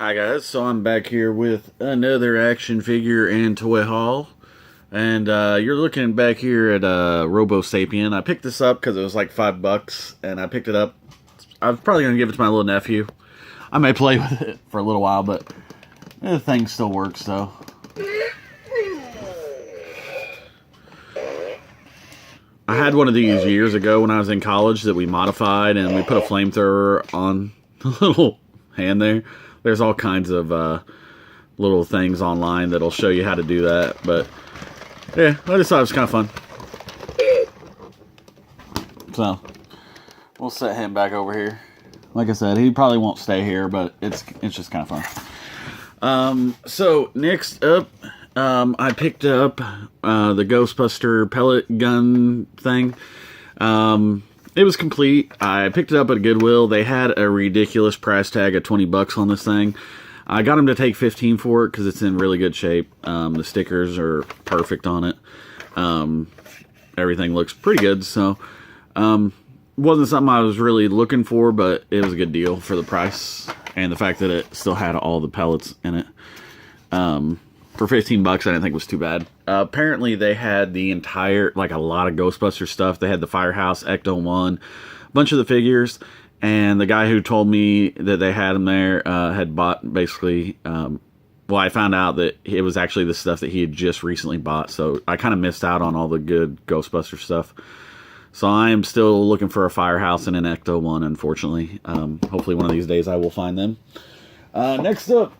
Hi guys, so I'm back here with another action figure and toy haul. And you're looking back here at Robosapien. I picked this up because it was like $5, and I picked it up. I'm probably going to give it to my little nephew. I may play with it for a little while, but the thing still works, though. I had one of these years ago when I was in college that we modified, and we put a flamethrower on the little hand there. There's all kinds of little things online that'll show you how to do that, but yeah, I just thought it was kind of fun. So, we'll set him back over here. Like I said, he probably won't stay here, but it's just kind of fun. So, next up, I picked up the Ghostbuster pellet gun thing. It was complete. I picked it up at Goodwill. They had a ridiculous price tag of $20 on this thing. I got them to take $15 for it because it's in really good shape. The stickers are perfect on it. Everything looks pretty good. So, wasn't something I was really looking for, but it was a good deal for the price and the fact that it still had all the pellets in it. For $15, I didn't think it was too bad. Apparently, they had the entire, like a lot of Ghostbuster stuff. They had the Firehouse, Ecto-1, a bunch of the figures. And the guy who told me that they had them there had bought basically, well, I found out that it was actually the stuff that he had just recently bought. So I kind of missed out on all the good Ghostbuster stuff. So I am still looking for a Firehouse and an Ecto-1, unfortunately. Hopefully one of these days I will find them. Next up,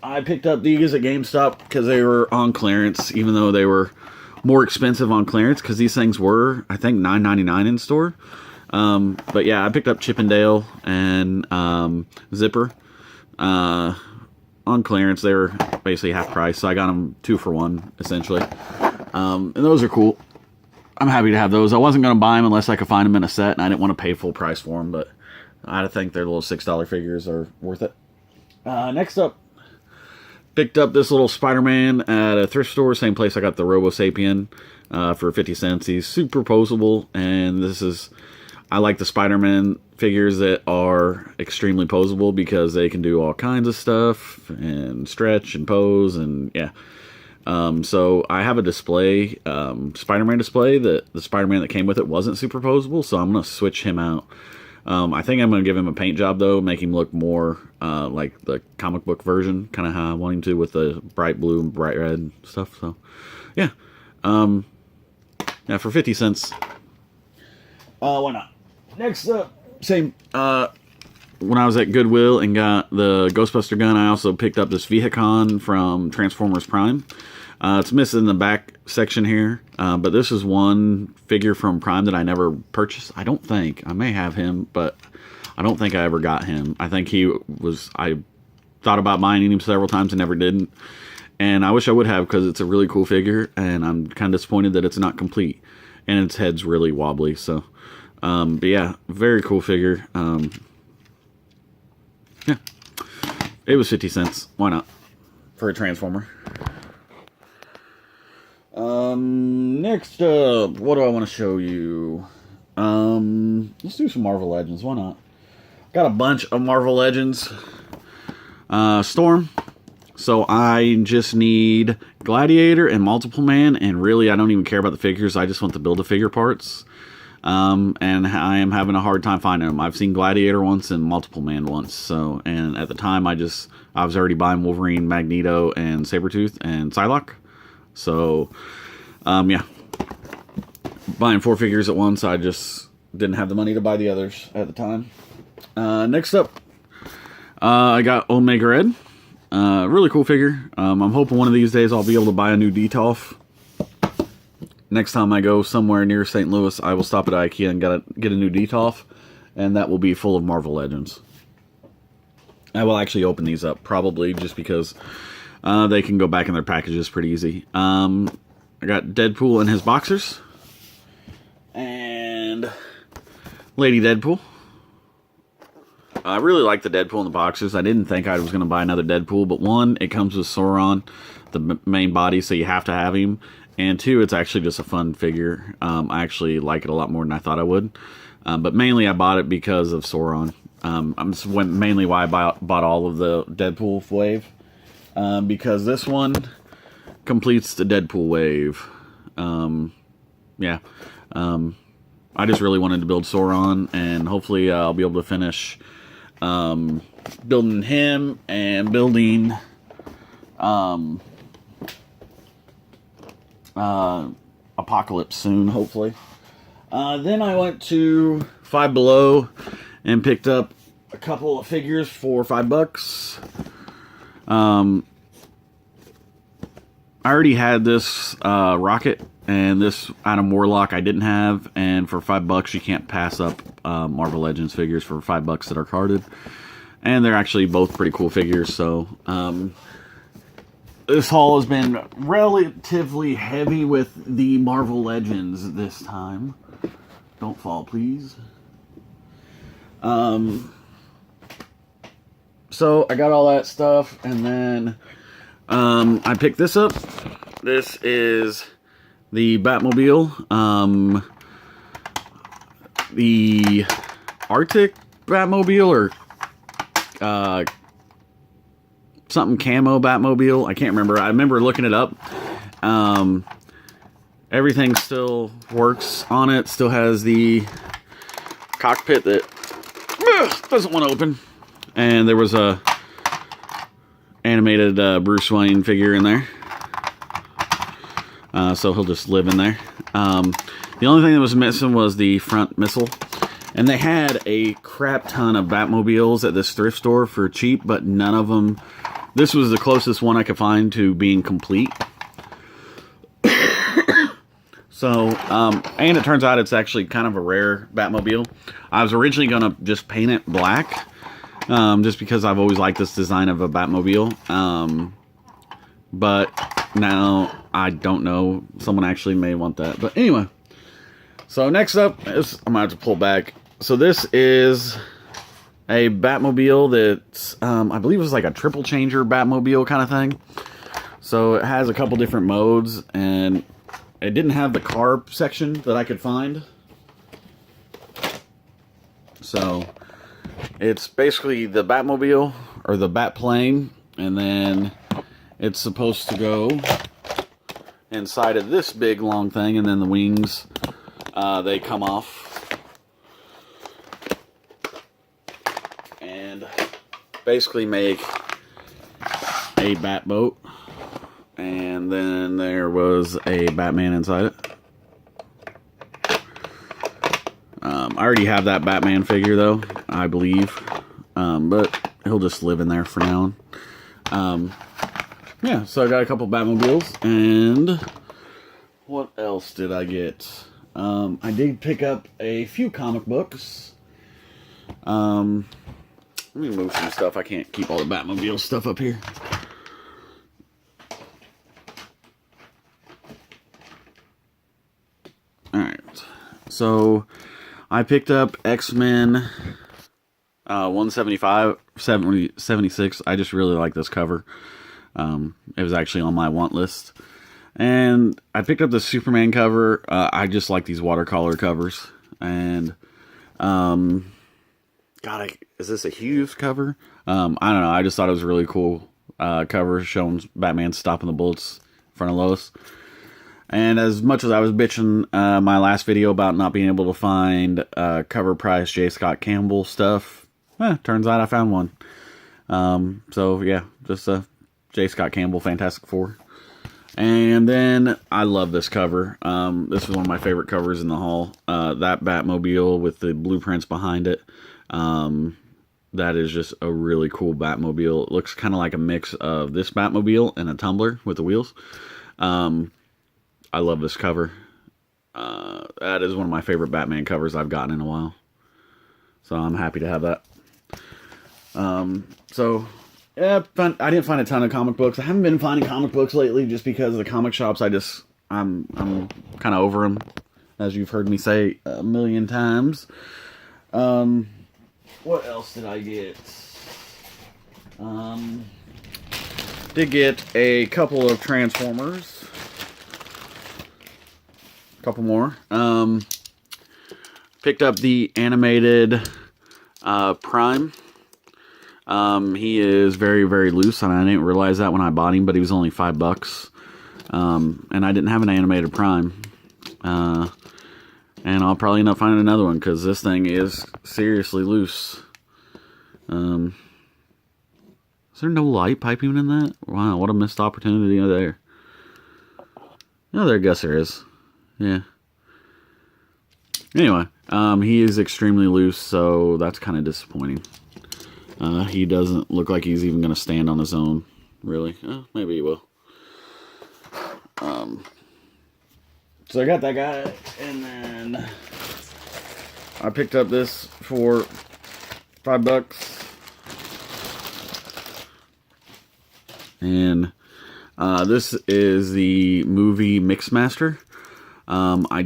I picked up these at Gamestop because they were on clearance, even though they were more expensive on clearance, because these things were, I think, $9.99 in store. But yeah, I picked up Chippendale and Zipper on clearance. They were basically half price, so I got them 2 for 1, essentially. And those are cool. I'm happy to have those. I wasn't going to buy them unless I could find them in a set, and I didn't want to pay full price for them, but I think their little $6 figures are worth it. Next up, picked up this little Spider-Man at a thrift store, same place I got the Robosapien for 50 cents. He's super posable, and this is, I like the Spider-Man figures that are extremely posable because they can do all kinds of stuff and stretch and pose, and yeah. So I have a display, Spider-Man display, that the Spider-Man that came with it wasn't super posable, so I'm going to switch him out. I think I'm going to give him a paint job, though, make him look more like the comic book version, kind of how I want him to, with the bright blue and bright red stuff. So, yeah. Yeah, for 50 cents. Why not? Next up, same. When I was at Goodwill and got the Ghostbuster gun, I also picked up this Vehicon from Transformers Prime. It's missing the back section here, but this is one figure from Prime that I never purchased. I don't think. I may have him, but I don't think I ever got him. I think he was, I thought about buying him several times and never didn't. And I wish I would have, because it's a really cool figure, and I'm kind of disappointed that it's not complete. And its head's really wobbly, so. But yeah, very cool figure. Yeah. It was 50 cents. Why not? For a Transformer. Next up, what do I want to show you? Let's do some Marvel Legends. Why not? Got a bunch of Marvel Legends. Storm. So I just need Gladiator and Multiple Man, and really I don't even care about the figures. I just want the Build-A-Figure parts. And I am having a hard time finding them. I've seen Gladiator once and Multiple Man once. So, and at the time I was already buying Wolverine, Magneto, and Sabretooth, and Psylocke. So, yeah. Buying 4 figures at once, I just didn't have the money to buy the others at the time. Next up, I got Omega Red. Really cool figure. I'm hoping one of these days I'll be able to buy a new Detolf. Next time I go somewhere near St. Louis, I will stop at IKEA and get a new Detolf, and that will be full of Marvel Legends. I will actually open these up, probably, just because they can go back in their packages pretty easy. I got Deadpool and his boxers, and Lady Deadpool. I really like the Deadpool and the boxers. I didn't think I was going to buy another Deadpool, but one, it comes with Sauron, the main body, so you have to have him. And 2, it's actually just a fun figure. I actually like it a lot more than I thought I would. But mainly I bought it because of Sauron. This went mainly why I bought all of the Deadpool wave, because this one completes the Deadpool wave. Yeah, I just really wanted to build Sauron, and hopefully I'll be able to finish building him and building Apocalypse soon, hopefully. Then I went to Five Below and picked up a couple of figures for $5. I already had this Rocket and this Adam Warlock I didn't have, and for $5 you can't pass up Marvel Legends figures for $5 that are carded, and they're actually both pretty cool figures. So this haul has been relatively heavy with the Marvel Legends this time. Don't fall, please. So I got all that stuff, and then I picked this up. This is the Batmobile, the Arctic Batmobile, or something camo Batmobile. I can't remember. I remember looking it up. Everything still works on it. Still has the cockpit that doesn't want to open. And there was a animated Bruce Wayne figure in there. So he'll just live in there. The only thing that was missing was the front missile. And they had a crap ton of Batmobiles at this thrift store for cheap, but none of them... This was the closest one I could find to being complete. So, and it turns out it's actually kind of a rare Batmobile. I was originally going to just paint it black, just because I've always liked this design of a Batmobile. But now, I don't know. Someone actually may want that. But anyway. So next up is, I'm going to have to pull back. So this is a Batmobile that's, I believe it was like a triple changer Batmobile kind of thing. So it has a couple different modes, and it didn't have the car section that I could find. So it's basically the Batmobile, or the Batplane, and then it's supposed to go inside of this big long thing, and then the wings, they come off. And basically make a bat boat. And then there was a Batman inside it. I already have that Batman figure though, I believe. But he'll just live in there for now. Yeah, so I got a couple Batmobiles. And what else did I get? I did pick up a few comic books. Let me move some stuff. I can't keep all the Batmobile stuff up here. Alright. So, I picked up X-Men 175, 76. I just really like this cover. It was actually on my want list. And I picked up the Superman cover. I just like these watercolor covers. And, God, is this a Hughes cover? I don't know. I just thought it was a really cool cover showing Batman stopping the bullets in front of Lois. And as much as I was bitching my last video about not being able to find cover price J. Scott Campbell stuff, turns out I found one. So, yeah, just a J. Scott Campbell Fantastic Four. And then, I love this cover. This is one of my favorite covers in the haul. That Batmobile with the blueprints behind it. That is just a really cool Batmobile. It looks kind of like a mix of this Batmobile and a tumbler with the wheels. I love this cover. That is one of my favorite Batman covers I've gotten in a while. So I'm happy to have that. So, yeah, I didn't find a ton of comic books. I haven't been finding comic books lately just because of the comic shops. I'm kind of over them, as you've heard me say a million times. What else did I get? Did get a couple of Transformers. A couple more. Picked up the animated Prime. He is very, very loose, and I didn't realize that when I bought him, but he was only $5. And I didn't have an animated Prime. And I'll probably end up finding another one, because this thing is seriously loose. Is there no light piping in that? Wow, what a missed opportunity there. Oh, there, I guess there is. Yeah. Anyway, he is extremely loose, so that's kind of disappointing. He doesn't look like he's even going to stand on his own, really. Maybe he will. So I got that guy, and then I picked up this for $5. And this is the movie Mixmaster. I